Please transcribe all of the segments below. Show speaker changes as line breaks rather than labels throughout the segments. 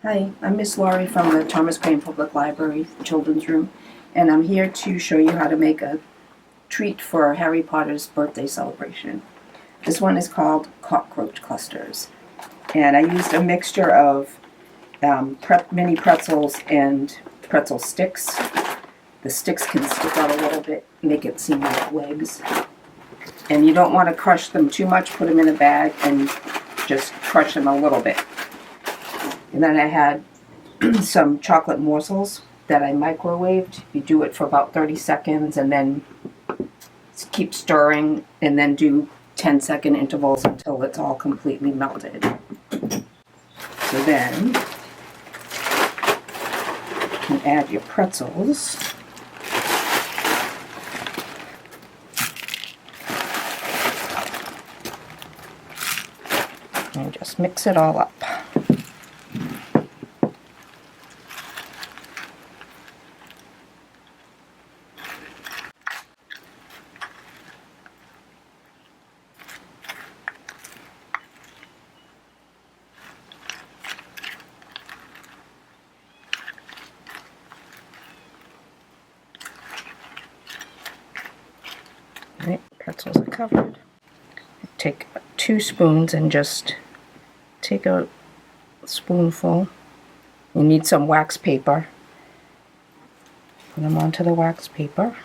Hi, I'm Miss Laurie from the Thomas Crane Public Library Children's Room, and I'm here to show you how to make a treat for Harry Potter's birthday celebration. This one is called Cockroach Clusters, and I used a mixture of mini pretzels and pretzel sticks. The sticks can stick out a little bit, make it seem like legs. And you don't want to crush them too much, put them in a bag and just crush them a little bit. And then I had some chocolate morsels that I microwaved. You do it for about 30 seconds and then keep stirring and then do 10-second intervals until it's all completely melted. So then you can add your pretzels. And just mix it all up. Right, pretzels are covered. Take 2 spoons and just take a spoonful. You need some wax paper. Put them onto the wax paper.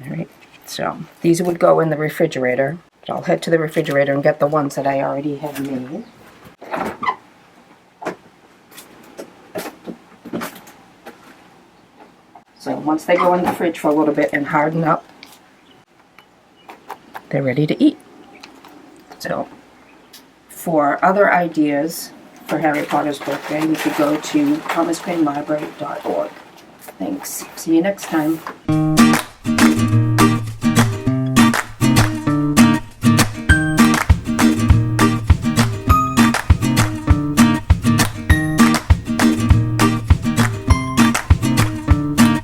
Alright, so these would go in the refrigerator. So I'll head to the refrigerator and get the ones that I already have made. So once they go in the fridge for a little bit and harden up, they're ready to eat. So for other ideas for Harry Potter's birthday, you could go to thomascranelibrary.org. Thanks. See you next time.